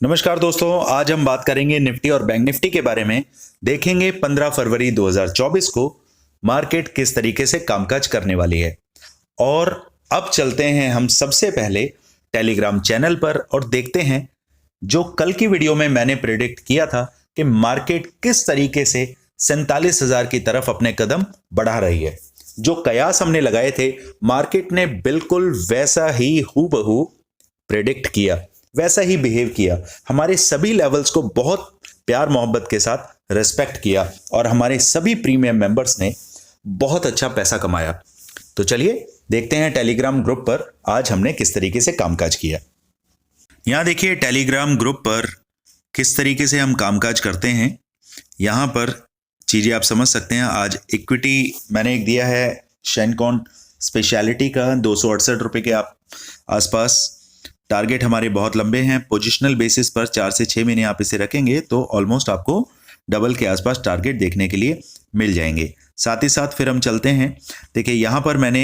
नमस्कार दोस्तों, आज हम बात करेंगे निफ्टी और बैंक निफ्टी के बारे में। देखेंगे 15 फरवरी 2024 को मार्केट किस तरीके से कामकाज करने वाली है। और अब चलते हैं हम सबसे पहले टेलीग्राम चैनल पर और देखते हैं जो कल की वीडियो में मैंने प्रेडिक्ट किया था कि मार्केट किस तरीके से 47,000 की तरफ अपने कदम बढ़ा रही है। जो कयास हमने लगाए थे, मार्केट ने बिल्कुल वैसा ही हूबहू प्रेडिक्ट किया, वैसा ही बिहेव किया। हमारे सभी लेवल्स को बहुत प्यार मोहब्बत के साथ रिस्पेक्ट किया और हमारे सभी प्रीमियम मेंबर्स ने बहुत अच्छा पैसा कमाया। तो चलिए देखते हैं टेलीग्राम ग्रुप पर आज हमने किस तरीके से कामकाज किया। यहां देखिए टेलीग्राम ग्रुप पर किस तरीके से हम कामकाज करते हैं। यहां पर चीजें आप समझ सकते हैं। आज इक्विटी मैंने एक दिया है शेनकॉन स्पेशलिटी का 268 रुपए के आसपास। टारगेट हमारे बहुत लंबे हैं। पोजिशनल बेसिस पर 4 से 6 महीने आप इसे रखेंगे तो ऑलमोस्ट आपको डबल के आसपास टारगेट देखने के लिए मिल जाएंगे। साथ ही साथ फिर हम चलते हैं। देखिए यहाँ पर मैंने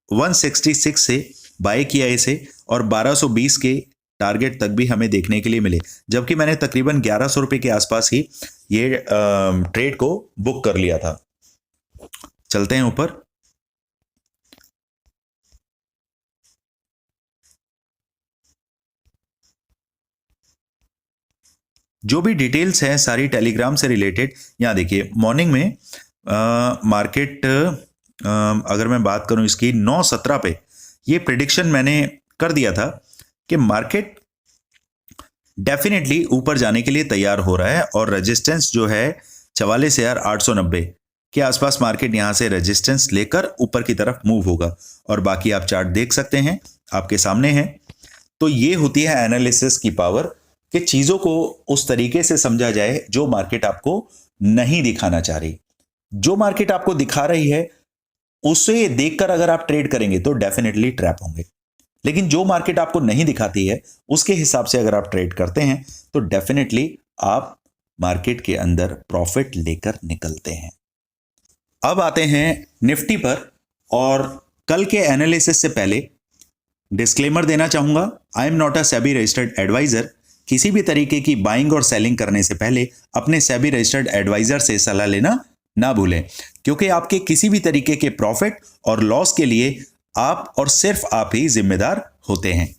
166 से बाय किया इसे और 1220 के टारगेट तक भी हमें देखने के लिए मिले, जबकि मैंने तकरीबन 1100 रुपये के आसपास ही ये ट्रेड को बुक कर लिया था। चलते हैं ऊपर। जो भी डिटेल्स हैं सारी टेलीग्राम से रिलेटेड। यहाँ देखिए मॉर्निंग में मार्केट अगर मैं बात करूं इसकी 9:17 पे ये प्रिडिक्शन मैंने कर दिया था कि मार्केट डेफिनेटली ऊपर जाने के लिए तैयार हो रहा है और रेजिस्टेंस जो है 44,890 के आसपास मार्केट यहां से रेजिस्टेंस लेकर ऊपर की तरफ मूव होगा। और बाकी आप चार्ट देख सकते हैं, आपके सामने है। तो ये होती है एनालिसिस की पावर कि चीजों को उस तरीके से समझा जाए जो मार्केट आपको नहीं दिखाना चाह रही। जो मार्केट आपको दिखा रही है उसे देखकर अगर आप ट्रेड करेंगे तो डेफिनेटली ट्रैप होंगे, लेकिन जो मार्केट आपको नहीं दिखाती है उसके हिसाब से अगर आप ट्रेड करते हैं तो डेफिनेटली आप मार्केट के अंदर प्रॉफिट लेकर निकलते हैं। अब आते हैं निफ्टी पर। और कल के एनालिसिस से पहले डिस्क्लेमर देना चाहूंगा, I am not a SEBI registered adviser. किसी भी तरीके की बाइंग और सेलिंग करने से पहले अपने सेबी रजिस्टर्ड एडवाइजर से सलाह लेना ना भूलें, क्योंकि आपके किसी भी तरीके के प्रॉफिट और लॉस के लिए आप और सिर्फ आप ही जिम्मेदार होते हैं।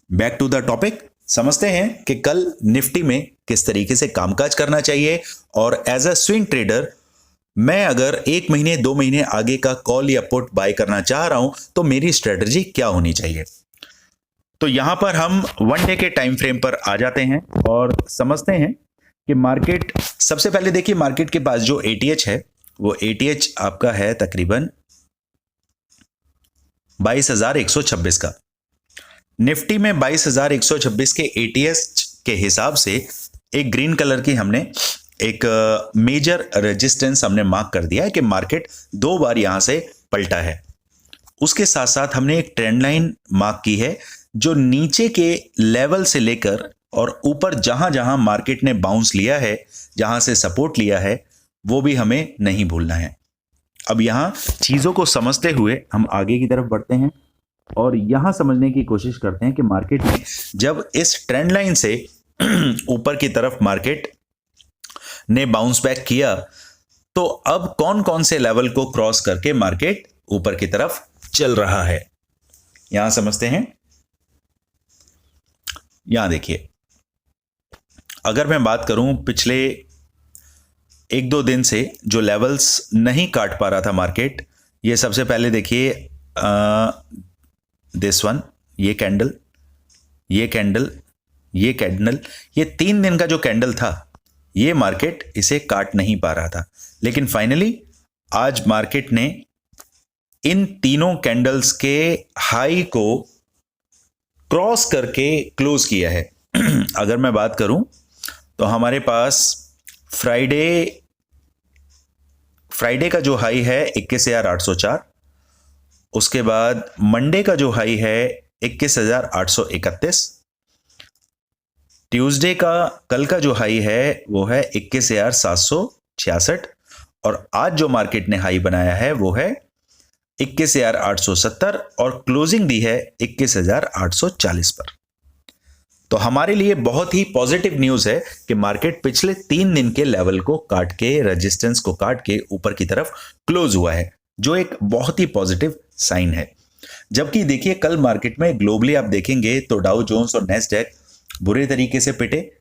बैक टू द टॉपिक, समझते हैं कि कल निफ्टी में किस तरीके से कामकाज करना चाहिए। और एज अ स्विंग ट्रेडर मैं अगर 1 महीने 2 महीने आगे का कॉल या पुट बाय करना चाह रहा हूं तो मेरी स्ट्रेटजी क्या होनी चाहिए। तो यहां पर हम 1 डे के टाइम फ्रेम पर आ जाते हैं और समझते हैं कि मार्केट, सबसे पहले देखिए मार्केट के पास जो एटीएच है वो एटीएच आपका है तकरीबन 22,126 का। निफ्टी में 22,126 के एटीएच के हिसाब से एक ग्रीन कलर की हमने एक मेजर रेजिस्टेंस हमने मार्क कर दिया है कि मार्केट 2 बार यहां से पलटा है। उसके साथ साथ हमने एक ट्रेंड लाइन मार्क की है जो नीचे के लेवल से लेकर और ऊपर जहां जहां मार्केट ने बाउंस लिया है, जहां से सपोर्ट लिया है, वो भी हमें नहीं भूलना है। अब यहां चीजों को समझते हुए हम आगे की तरफ बढ़ते हैं और यहां समझने की कोशिश करते हैं कि मार्केट में जब इस ट्रेंड लाइन से ऊपर की तरफ मार्केट ने बाउंस बैक किया तो अब कौन कौन से लेवल को क्रॉस करके मार्केट ऊपर की तरफ चल रहा है, यहां समझते हैं। यहां देखिए, अगर मैं बात करूं पिछले 1-2 दिन से जो लेवल्स नहीं काट पा रहा था मार्केट, ये सबसे पहले देखिए दिस वन, ये कैंडल, ये कैंडल, ये कैंडल, ये 3 दिन का जो कैंडल था ये मार्केट इसे काट नहीं पा रहा था। लेकिन फाइनली आज मार्केट ने इन तीनों कैंडल्स के हाई को क्रॉस करके क्लोज किया है। अगर मैं बात करूं तो हमारे पास फ्राइडे का जो हाई है 21,804, उसके बाद मंडे का जो हाई है 21,831, ट्यूसडे का कल का जो हाई है वो है 21,766 और आज जो मार्केट ने हाई बनाया है वो है 21,870 और क्लोजिंग दी है 21,840 पर। तो हमारे लिए बहुत ही पॉजिटिव न्यूज है कि मार्केट पिछले 3 दिन के लेवल को काट के, रेजिस्टेंस को काट के ऊपर की तरफ क्लोज हुआ है, जो एक बहुत ही पॉजिटिव साइन है। जबकि देखिए कल मार्केट में ग्लोबली आप देखेंगे तो डाउ जोन्स और नेस्डैक बुरे तरीके से पिटे।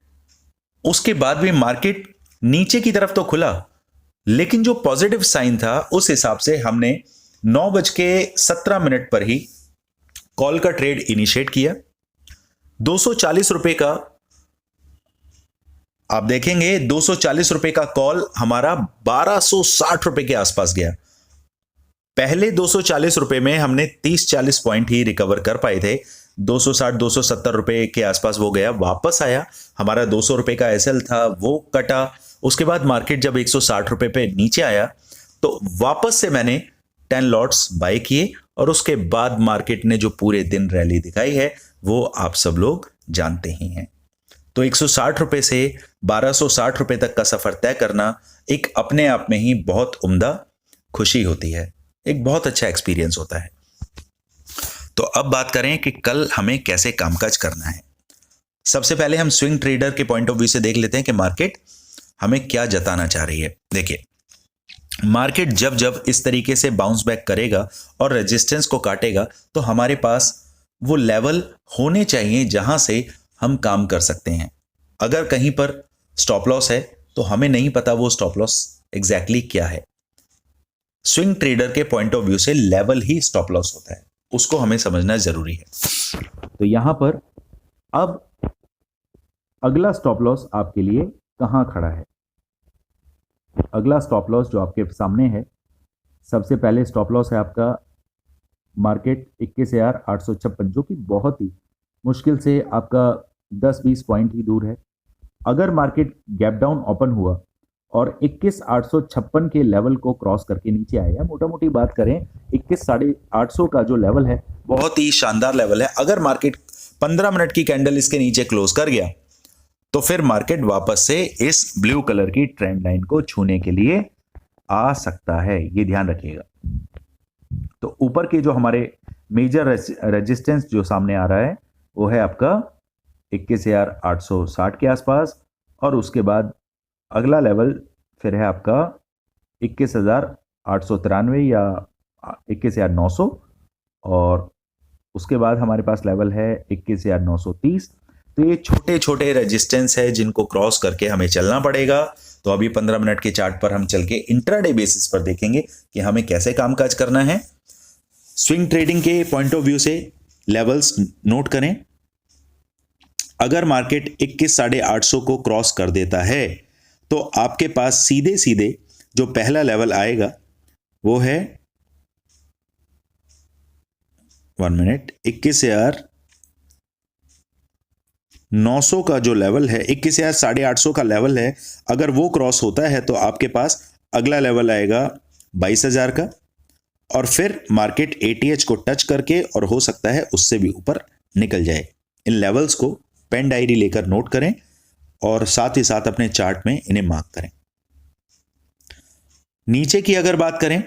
उसके बाद भी मार्केट नीचे की तरफ तो खुला, लेकिन जो पॉजिटिव साइन था उस हिसाब से हमने 9:17 पर ही कॉल का ट्रेड इनिशिएट किया। 240 रुपए का आप देखेंगे, 240 रुपए का कॉल हमारा 1260 रुपए के आसपास गया। पहले 240 रुपए में हमने 30-40 पॉइंट ही रिकवर कर पाए थे। 260-270 रुपए के आसपास वो गया, वापस आया। हमारा 200 रुपए का एसएल था, वो कटा। उसके बाद मार्केट जब 160 रुपए पे नीचे आया तो वापस से मैंने 10 लॉट्स बाय किए, और उसके बाद मार्केट ने जो पूरे दिन रैली दिखाई है वो आप सब लोग जानते ही हैं। तो 160 रुपए से 1260 रुपए तक का सफर तय करना एक अपने आप में ही बहुत उम्दा खुशी होती है, एक बहुत अच्छा एक्सपीरियंस होता है। तो अब बात करें कि कल हमें कैसे कामकाज करना है। सबसे पहले हम स्विंग ट्रेडर के पॉइंट ऑफ व्यू से देख लेते हैं कि मार्केट हमें क्या जताना चाह रही है। देखिए, मार्केट जब जब इस तरीके से बाउंस बैक करेगा और रेजिस्टेंस को काटेगा तो हमारे पास वो लेवल होने चाहिए जहां से हम काम कर सकते हैं। अगर कहीं पर स्टॉप लॉस है तो हमें नहीं पता वो स्टॉप लॉस एग्जैक्टली क्या है। स्विंग ट्रेडर के पॉइंट ऑफ व्यू से लेवल ही स्टॉप लॉस होता है, उसको हमें समझना जरूरी है। तो यहां पर अब अगला स्टॉप लॉस आपके लिए कहां खड़ा है? अगला स्टॉप लॉस जो आपके सामने है, सबसे पहले स्टॉप लॉस है आपका मार्केट 21,856, जो कि बहुत ही मुश्किल से आपका 10-20 पॉइंट ही दूर है। अगर मार्केट गैप डाउन ओपन हुआ और 21,856 के लेवल को क्रॉस करके नीचे आया, मोटा मोटी बात करें 21,850 का जो लेवल है बहुत ही शानदार लेवल है। अगर मार्केट 15 मिनट की कैंडल इसके नीचे क्लोज कर गया तो फिर मार्केट वापस से इस ब्लू कलर की ट्रेंड लाइन को छूने के लिए आ सकता है, ये ध्यान रखिएगा। तो ऊपर के जो हमारे मेजर रेजिस्टेंस जो सामने आ रहा है वो है आपका 21,860 के आसपास, और उसके बाद अगला लेवल फिर है आपका 21,893 या 21,900, और उसके बाद हमारे पास लेवल है 21,930। तो ये छोटे छोटे रेजिस्टेंस है जिनको क्रॉस करके हमें चलना पड़ेगा। तो अभी 15 मिनट के चार्ट पर हम चल के इंट्राडे बेसिस पर देखेंगे कि हमें कैसे कामकाज करना है। स्विंग ट्रेडिंग के पॉइंट ऑफ व्यू से लेवल्स नोट करें। अगर मार्केट 21,850 को क्रॉस कर देता है तो आपके पास सीधे सीधे जो पहला लेवल आएगा वो है 21,900 का जो लेवल है, 21,850 का लेवल है। अगर वो क्रॉस होता है तो आपके पास अगला लेवल आएगा 22,000 का, और फिर मार्केट ATH को टच करके और हो सकता है उससे भी ऊपर निकल जाए। इन लेवल्स को पेन डायरी लेकर नोट करें और साथ ही साथ अपने चार्ट में इन्हें मार्क करें। नीचे की अगर बात करें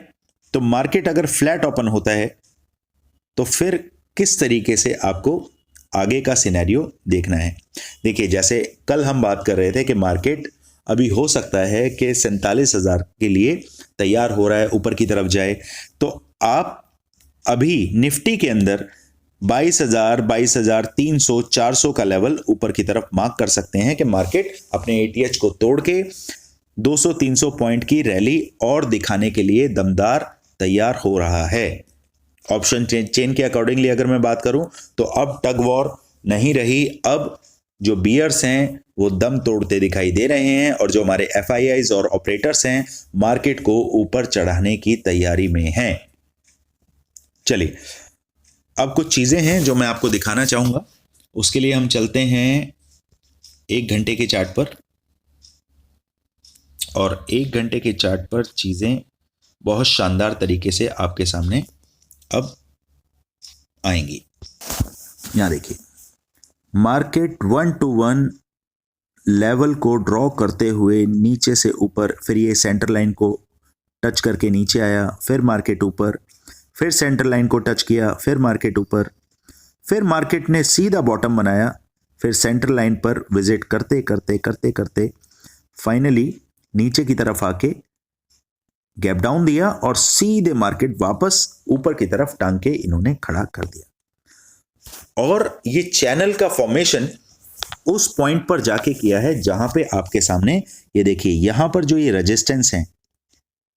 तो मार्केट अगर फ्लैट ओपन होता है तो फिर किस तरीके से आपको आगे का सिनेरियो देखना है। देखिए, जैसे कल हम बात कर रहे थे कि मार्केट अभी हो सकता है कि 47,000 के लिए तैयार हो रहा है, ऊपर की तरफ जाए। तो आप अभी निफ्टी के अंदर 22,000, 22,300, 400 का लेवल ऊपर की तरफ मार्क कर सकते हैं कि मार्केट अपने ATH को तोड़ के 200-300 पॉइंट की रैली और दिखाने के लिए दमदार तैयार हो रहा है। ऑप्शन चेन के अकॉर्डिंगली अगर मैं बात करूं तो अब टग वॉर नहीं रही। अब जो बियर्स हैं वो दम तोड़ते दिखाई दे रहे हैं, और जो हमारे FIIs और ऑपरेटर्स हैं मार्केट को ऊपर चढ़ाने की तैयारी में हैं। चलिए, अब कुछ चीजें हैं जो मैं आपको दिखाना चाहूंगा। उसके लिए हम चलते हैं 1 घंटे के चार्ट पर, और 1 घंटे के चार्ट पर चीजें बहुत शानदार तरीके से आपके सामने अब आएंगी। यहां देखिए, मार्केट 1 to 1 लेवल को ड्रॉ करते हुए नीचे से ऊपर, फिर ये सेंटर लाइन को टच करके नीचे आया, फिर मार्केट ऊपर, फिर सेंटर लाइन को टच किया, फिर मार्केट ऊपर, फिर मार्केट ने सीधा बॉटम बनाया, फिर सेंट्रल लाइन पर विजिट करते करते करते करते फाइनली नीचे की तरफ आके गैप डाउन दिया और सीधे मार्केट वापस ऊपर की तरफ टांग के इन्होंने खड़ा कर दिया। और ये चैनल का फॉर्मेशन उस पॉइंट पर जाके किया है जहां पे आपके सामने ये देखिए, यहां पर जो ये रेजिस्टेंस है,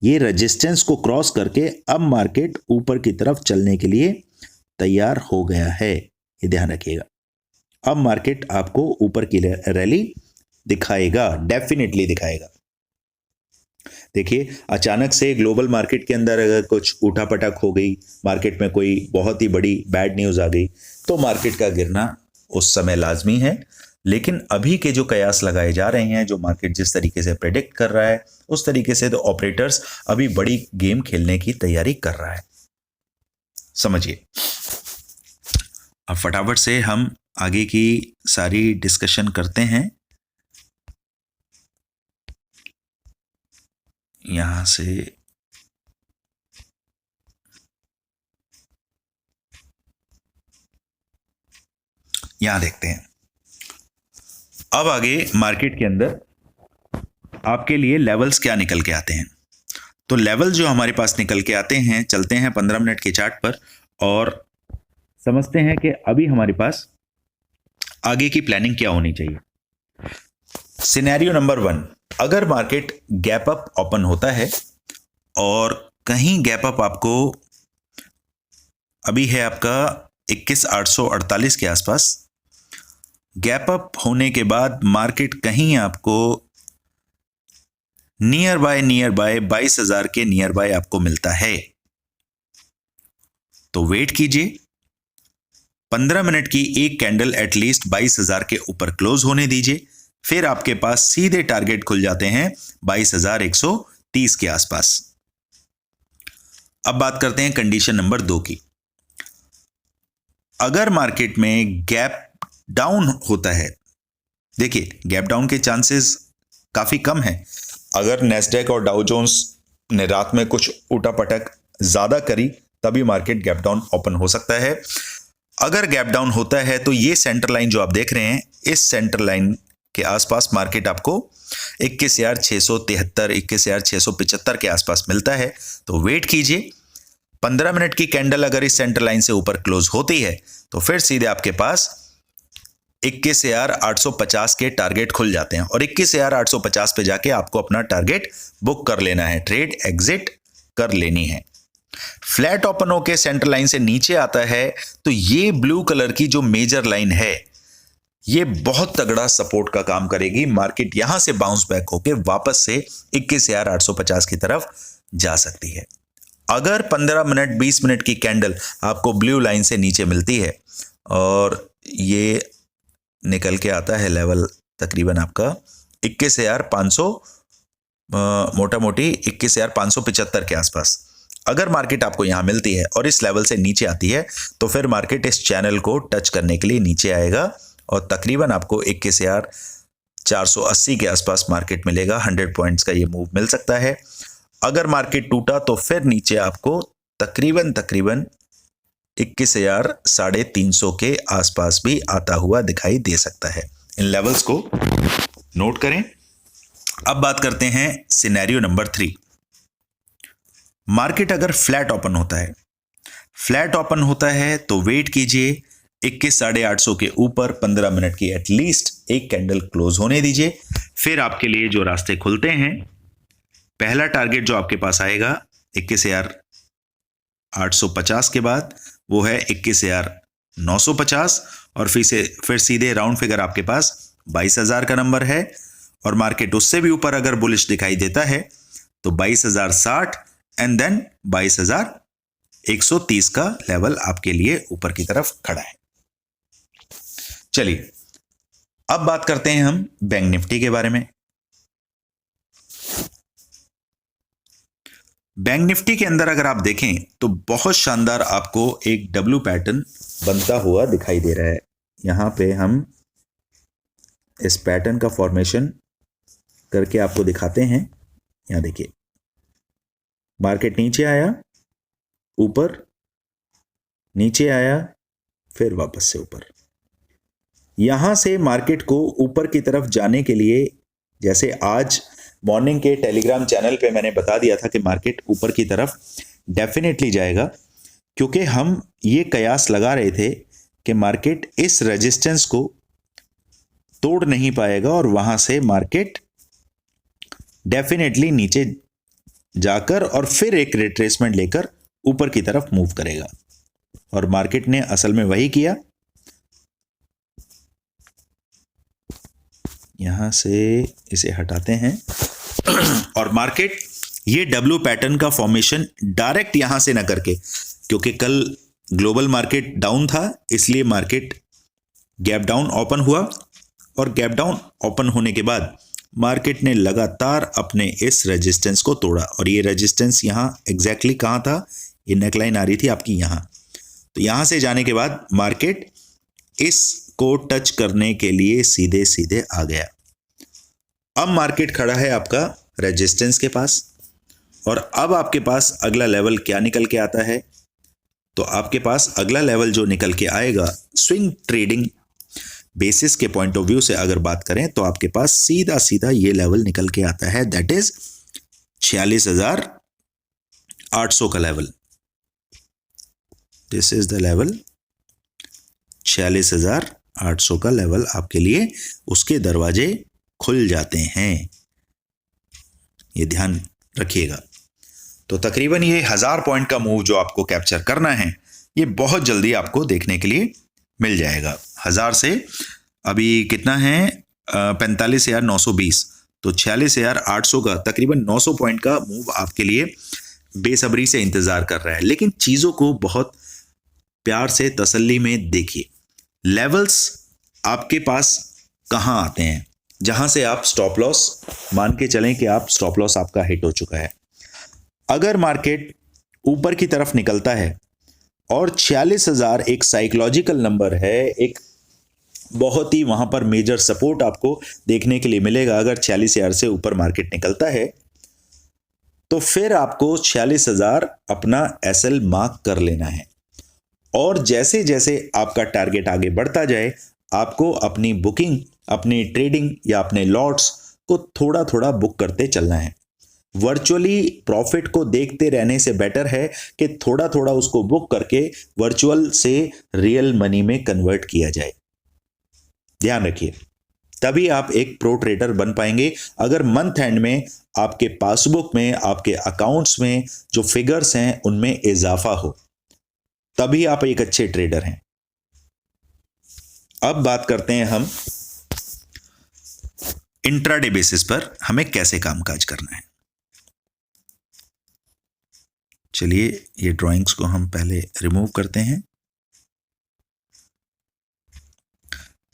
ये रेजिस्टेंस को क्रॉस करके अब मार्केट ऊपर की तरफ चलने के लिए तैयार हो गया है। ये ध्यान रखिएगा, अब मार्केट आपको ऊपर की रैली दिखाएगा, डेफिनेटली दिखाएगा। देखिए, अचानक से ग्लोबल मार्केट के अंदर अगर कुछ उठापटक हो गई, मार्केट में कोई बहुत ही बड़ी बैड न्यूज आ गई, तो मार्केट का गिरना उस समय लाजमी है। लेकिन अभी के जो कयास लगाए जा रहे हैं, जो मार्केट जिस तरीके से प्रेडिक्ट कर रहा है, उस तरीके से तो ऑपरेटर्स अभी बड़ी गेम खेलने की तैयारी कर रहा है। समझिए, अब फटाफट से हम आगे की सारी डिस्कशन करते हैं। यहां से यहां देखते हैं। अब आगे मार्केट के अंदर आपके लिए लेवल्स क्या निकल के आते हैं। तो लेवल जो हमारे पास निकल के आते हैं, चलते हैं 15 मिनट के चार्ट पर और समझते हैं कि अभी हमारे पास आगे की प्लानिंग क्या होनी चाहिए। सिनेरियो नंबर 1, अगर मार्केट गैप अप ओपन होता है और कहीं गैप अप आपको अभी है आपका 21,848 के आसपास, गैप अप होने के बाद मार्केट कहीं आपको नियर बाय 22,000 के नियर बाय आपको मिलता है, तो वेट कीजिए। 15 मिनट की एक कैंडल एटलीस्ट 22,000 के ऊपर क्लोज होने दीजिए, फिर आपके पास सीधे टारगेट खुल जाते हैं 22,130 के आसपास। अब बात करते हैं कंडीशन नंबर 2 की। अगर मार्केट में गैप डाउन होता है, देखिए गैप डाउन के चांसेस काफी कम है। अगर नेस्डैक और डाउ जोन्स ने रात में कुछ उठापटक ज्यादा करी तभी मार्केट गैप डाउन ओपन हो सकता है। अगर गैप डाउन होता है तो ये सेंटर लाइन जो आप देख रहे हैं, इस सेंटर लाइन के आसपास मार्केट आपको 21,673 21,675 के आसपास मिलता है, तो वेट कीजिए। 15 मिनट की कैंडल अगर इस सेंटर लाइन से ऊपर क्लोज होती है तो फिर सीधे आपके पास 21,850 के टारगेट खुल जाते हैं और 21,850 पे जाके आपको अपना टारगेट बुक कर लेना है, ट्रेड एग्जिट कर लेनी है। फ्लैट ओपन होके सेंटर लाइन से नीचे आता है तो ये ब्लू कलर की जो मेजर लाइन है, ये बहुत तगड़ा सपोर्ट का काम करेगी। मार्केट यहां से बाउंस बैक होके वापस से 21,850 की तरफ जा सकती है। अगर 15 मिनट 20 मिनट की कैंडल आपको ब्लू लाइन से नीचे मिलती है और ये निकल के आता है लेवल तकरीबन आपका 21,500, मोटा मोटी 21,575 के आसपास, अगर मार्केट आपको यहां मिलती है और इस लेवल से नीचे आती है तो फिर मार्केट इस चैनल को टच करने के लिए नीचे आएगा और तकरीबन आपको 21,480 के आसपास मार्केट मिलेगा। 100 पॉइंट्स का ये मूव मिल सकता है। अगर मार्केट टूटा तो फिर नीचे आपको तकरीबन 21,350 के आसपास भी आता हुआ दिखाई दे सकता है। इन लेवल्स को नोट करें। अब बात करते हैं सिनेरियो नंबर 3। मार्केट अगर फ्लैट ओपन होता है, फ्लैट ओपन होता है तो वेट कीजिए, 21,850 के ऊपर 15 मिनट की एटलीस्ट एक कैंडल क्लोज होने दीजिए, फिर आपके लिए जो रास्ते खुलते हैं, पहला टारगेट जो आपके पास आएगा 21,850 के बाद वो है 21,950 और फिर सीधे राउंड फिगर आपके पास 22,000 का नंबर है और मार्केट उससे भी ऊपर अगर बुलिश दिखाई देता है तो 22,060 एंड देन 22,130 का लेवल आपके लिए ऊपर की तरफ खड़ा है। चलिए अब बात करते हैं हम बैंक निफ्टी के बारे में। बैंक निफ्टी के अंदर अगर आप देखें तो बहुत शानदार आपको एक डब्ल्यू पैटर्न बनता हुआ दिखाई दे रहा है। यहां पे हम इस पैटर्न का फॉर्मेशन करके आपको दिखाते हैं। यहां देखिए, मार्केट नीचे आया, ऊपर, नीचे आया, फिर वापस से ऊपर। यहां से मार्केट को ऊपर की तरफ जाने के लिए, जैसे आज मॉर्निंग के टेलीग्राम चैनल पे मैंने बता दिया था कि मार्केट ऊपर की तरफ डेफिनेटली जाएगा, क्योंकि हम ये कयास लगा रहे थे कि मार्केट इस रेजिस्टेंस को तोड़ नहीं पाएगा और वहां से मार्केट डेफिनेटली नीचे जाकर और फिर एक रिट्रेसमेंट लेकर ऊपर की तरफ मूव करेगा। और मार्केट ने असल में वही किया। यहां से इसे हटाते हैं और मार्केट ये डब्ल्यू पैटर्न का फॉर्मेशन डायरेक्ट यहां से ना करके, क्योंकि कल ग्लोबल मार्केट डाउन था इसलिए मार्केट गैप डाउन ओपन हुआ, और गैप डाउन ओपन होने के बाद मार्केट ने लगातार अपने इस रेजिस्टेंस को तोड़ा। और ये रेजिस्टेंस यहाँ एग्जैक्टली कहाँ था, ये नेकलाइन आ रही थी आपकी यहाँ। तो यहाँ से जाने के बाद मार्केट इसको टच करने के लिए सीधे सीधे आ गया। अब मार्केट खड़ा है आपका रेजिस्टेंस के पास, और अब आपके पास अगला लेवल क्या निकल के आता है, तो आपके पास अगला लेवल जो निकल के आएगा, स्विंग ट्रेडिंग बेसिस के पॉइंट ऑफ व्यू से अगर बात करें तो आपके पास सीधा सीधा ये लेवल निकल के आता है, दैट इज 46,800 का level. This is the level, 46,800 का लेवल आपके लिए उसके दरवाजे खुल जाते हैं, ये ध्यान रखिएगा। तो तकरीबन ये 1000 पॉइंट का मूव जो आपको कैप्चर करना है, ये बहुत जल्दी आपको देखने के लिए मिल जाएगा। 1000 से अभी कितना है, 45,920, तो 46,800 का तकरीबन 900 पॉइंट का मूव आपके लिए बेसब्री से इंतजार कर रहा है। लेकिन चीजों को बहुत प्यार से तसल्ली में देखिए। लेवल्स आपके पास कहां आते हैं, जहां से आप स्टॉप लॉस मान के चलें कि आप स्टॉप लॉस आपका हिट हो चुका है। अगर मार्केट ऊपर की तरफ निकलता है और 46,000 एक साइकोलॉजिकल नंबर है, एक बहुत ही वहां पर मेजर सपोर्ट आपको देखने के लिए मिलेगा। अगर 46,000 से ऊपर मार्केट निकलता है तो फिर आपको 46,000 अपना एसएल मार्क कर लेना है, और जैसे जैसे आपका टारगेट आगे बढ़ता जाए आपको अपनी बुकिंग, अपनी ट्रेडिंग या अपने लॉट्स को थोड़ा थोड़ा बुक करते चलना है। वर्चुअली प्रॉफिट को देखते रहने से बेटर है कि थोड़ा थोड़ा उसको बुक करके वर्चुअल से रियल मनी में कन्वर्ट किया जाए। ध्यान रखिए, तभी आप एक प्रो ट्रेडर बन पाएंगे। अगर मंथ एंड में आपके पासबुक में, आपके अकाउंट्स में जो फिगर्स हैं उनमें इजाफा हो, तभी आप एक अच्छे ट्रेडर हैं। अब बात करते हैं हम इंट्राडे बेसिस पर हमें कैसे कामकाज करना है। चलिए ये ड्राइंग्स को हम पहले रिमूव करते हैं।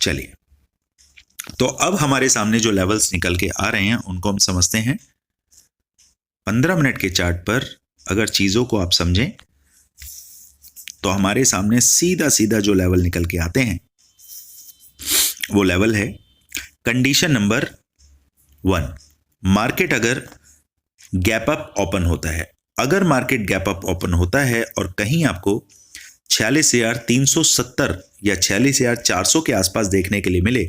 चलिए, तो अब हमारे सामने जो लेवल्स निकल के आ रहे हैं उनको हम समझते हैं। 15 मिनट के चार्ट पर अगर चीजों को आप समझें तो हमारे सामने सीधा सीधा जो लेवल निकल के आते हैं वो लेवल है कंडीशन नंबर 1। मार्केट अगर गैप अप ओपन होता है, अगर मार्केट गैप अप ओपन होता है और कहीं आपको 46,370 या 46,400 के आसपास देखने के लिए मिले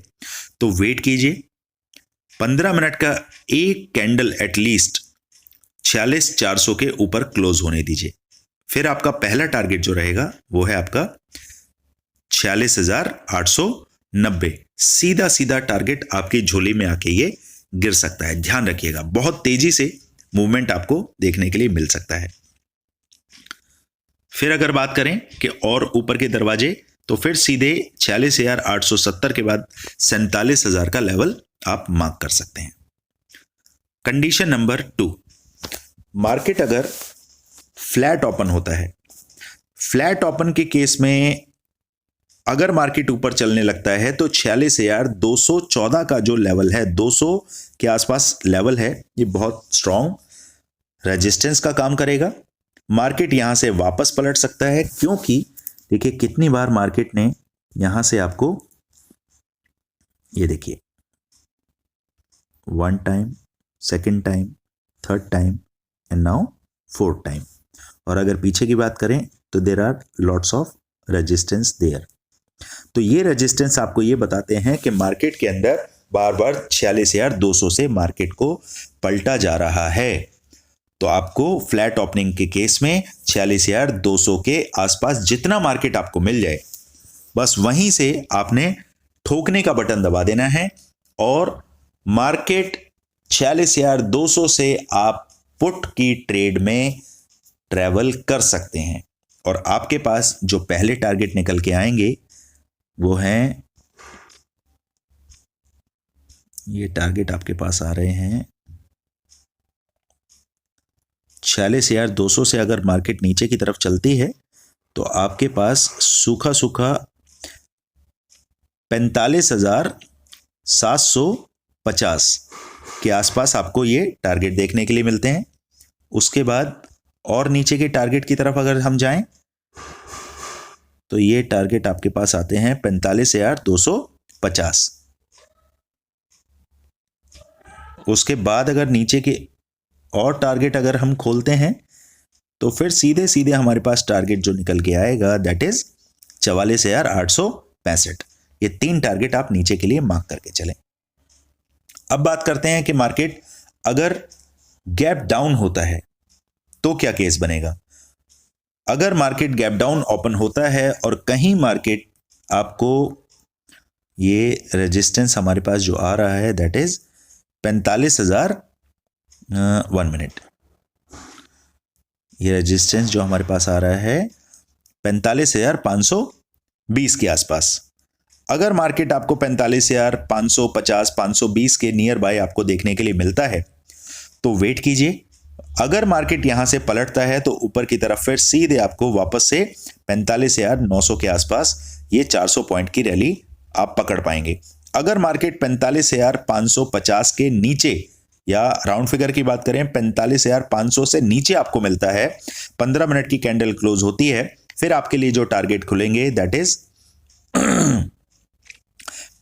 तो वेट कीजिए। 15 मिनट का एक कैंडल एटलीस्ट 46,400 के ऊपर क्लोज होने दीजिए। फिर आपका पहला टारगेट जो रहेगा वो है आपका 46,890। सीधा सीधा टारगेट आपकी झोली में आके ये गिर सकता है। ध्यान रखिएगा, बहुत तेजी से मूवमेंट आपको देखने के लिए मिल सकता है। फिर अगर बात करें कि और ऊपर के दरवाजे, तो फिर सीधे 46,870 के बाद 47,000 का लेवल आप मार्क कर सकते हैं। कंडीशन नंबर 2, मार्केट अगर फ्लैट ओपन होता है, फ्लैट ओपन के केस में अगर मार्केट ऊपर चलने लगता है तो 46,214 का जो लेवल है, 200 के आसपास लेवल है, ये बहुत स्ट्रॉन्ग रेजिस्टेंस का काम करेगा। मार्केट यहां से वापस पलट सकता है, क्योंकि देखिए कितनी बार मार्केट ने यहां से आपको, ये देखिए 1 time, 2nd time, 3rd time and now 4th time. और अगर पीछे की बात करें तो there are lots of resistance there. तो ये रेजिस्टेंस आपको ये बताते हैं कि मार्केट के अंदर बार बार 46,200 से मार्केट को पलटा जा रहा है। तो आपको फ्लैट ओपनिंग के केस में 46,200 के आसपास जितना मार्केट आपको मिल जाए, बस वहीं से आपने ठोकने का बटन दबा देना है और मार्केट 46,200 से आप पुट की ट्रेड में ट्रेवल कर सकते हैं। और आपके पास जो पहले टारगेट निकल के आएंगे वो हैं, ये टारगेट आपके पास आ रहे हैं 46,200 से। अगर मार्केट नीचे की तरफ चलती है तो आपके पास सूखा सूखा 45,750 के आसपास आपको ये टारगेट देखने के लिए मिलते हैं। उसके बाद और नीचे के टारगेट की तरफ अगर हम जाएं तो ये टारगेट आपके पास आते हैं 45,250। उसके बाद अगर नीचे के और टारगेट अगर हम खोलते हैं तो फिर सीधे सीधे हमारे पास टारगेट जो निकल के आएगा दैट इज 44,865। ये 3 टारगेट आप नीचे के लिए मार्क करके चलें। अब बात करते हैं कि मार्केट अगर गैप डाउन होता है तो क्या केस बनेगा। अगर मार्केट गैप डाउन ओपन होता है और कहीं मार्केट आपको ये रेजिस्टेंस हमारे पास जो आ रहा है दैट इज 45,000 1 मिनट, ये रेजिस्टेंस जो हमारे पास आ रहा है 45,520 के आसपास। अगर मार्केट आपको 45,550 520 के नियर बाय आपको देखने के लिए मिलता है तो वेट कीजिए। अगर मार्केट यहां से पलटता है तो ऊपर की तरफ फिर सीधे आपको वापस से 45,900 के आसपास ये 400 पॉइंट की रैली आप पकड़ पाएंगे। अगर मार्केट 45,550 के नीचे या राउंड फिगर की बात करें 45,500 से नीचे आपको मिलता है, 15 मिनट की कैंडल क्लोज होती है, फिर आपके लिए जो टारगेट खुलेंगे दैट इज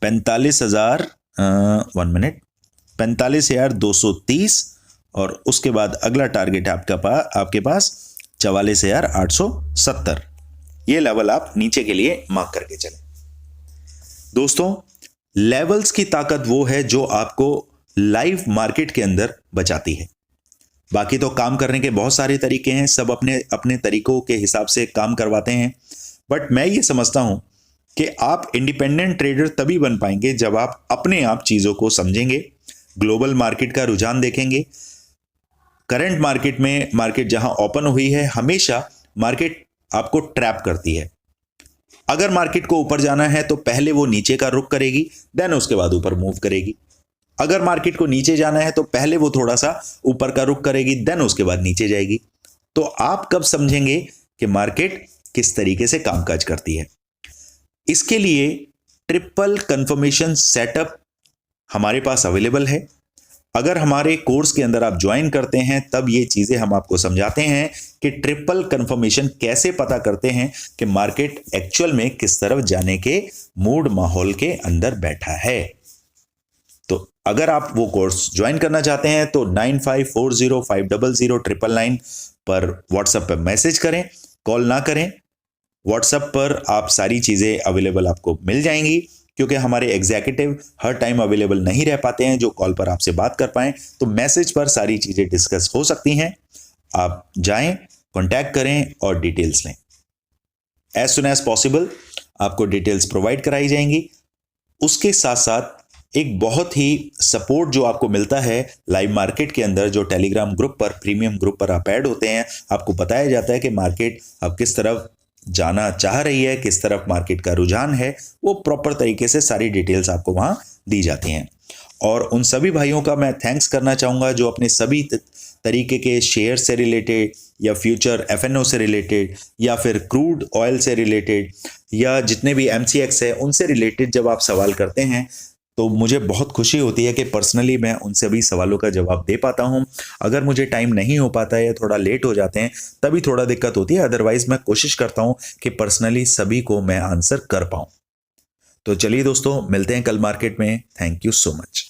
45,230 और उसके बाद अगला टारगेट आपके पास 44,870। ये लेवल आप नीचे के लिए मार्क करके चलें। दोस्तों, लेवल्स की ताकत वो है जो आपको लाइव मार्केट के अंदर बचाती है। बाकी तो काम करने के बहुत सारे तरीके हैं, सब अपने अपने तरीकों के हिसाब से काम करवाते हैं, बट मैं ये समझता हूं कि आप इंडिपेंडेंट ट्रेडर तभी बन पाएंगे जब आप अपने आप चीजों को समझेंगे, ग्लोबल मार्केट का रुझान देखेंगे। करंट मार्केट में मार्केट जहां ओपन हुई है हमेशा मार्केट आपको ट्रैप करती है। अगर मार्केट को ऊपर जाना है तो पहले वो नीचे का रुख करेगी, देन उसके बाद ऊपर मूव करेगी। अगर मार्केट को नीचे जाना है तो पहले वो थोड़ा सा ऊपर का रुख करेगी, देन उसके बाद नीचे जाएगी। तो आप कब समझेंगे कि मार्केट किस तरीके से कामकाज करती है? इसके लिए ट्रिपल कंफर्मेशन सेटअप हमारे पास अवेलेबल है। अगर हमारे कोर्स के अंदर आप ज्वाइन करते हैं तब ये चीजें हम आपको समझाते हैं कि ट्रिपल कंफर्मेशन कैसे पता करते हैं कि मार्केट एक्चुअल में किस तरफ जाने के मूड माहौल के अंदर बैठा है। तो अगर आप वो कोर्स ज्वाइन करना चाहते हैं तो 9540500999 पर व्हाट्सएप पर मैसेज करें, कॉल ना करें। व्हाट्सएप पर आप सारी चीजें अवेलेबल आपको मिल जाएंगी, क्योंकि हमारे एग्जीक्यूटिव हर टाइम अवेलेबल नहीं रह पाते हैं जो कॉल पर आपसे बात कर पाएं, तो मैसेज पर सारी चीजें डिस्कस हो सकती हैं। आप जाएं, कांटेक्ट करें और डिटेल्स लें। एज सुन एज पॉसिबल आपको डिटेल्स प्रोवाइड कराई जाएंगी। उसके साथ साथ एक बहुत ही सपोर्ट जो आपको मिलता है लाइव मार्केट के अंदर, जो टेलीग्राम ग्रुप पर, प्रीमियम ग्रुप पर आप ऐड होते हैं, आपको बताया जाता है कि मार्केट अब किस तरफ जाना चाह रही है, किस तरफ मार्केट का रुझान है, वो प्रॉपर तरीके से सारी डिटेल्स आपको वहां दी जाती हैं। और उन सभी भाइयों का मैं थैंक्स करना चाहूँगा जो अपने सभी तरीके के शेयर से रिलेटेड या फ्यूचर एफएनओ से रिलेटेड या फिर क्रूड ऑयल से रिलेटेड या जितने भी एमसीएक्स है उनसे रिलेटेड जब आप सवाल करते हैं तो मुझे बहुत खुशी होती है कि पर्सनली मैं उन सभी सवालों का जवाब दे पाता हूं। अगर मुझे टाइम नहीं हो पाता है या थोड़ा लेट हो जाते हैं तभी थोड़ा दिक्कत होती है, अदरवाइज मैं कोशिश करता हूं कि पर्सनली सभी को मैं आंसर कर पाऊं। तो चलिए दोस्तों, मिलते हैं कल मार्केट में। Thank you so much.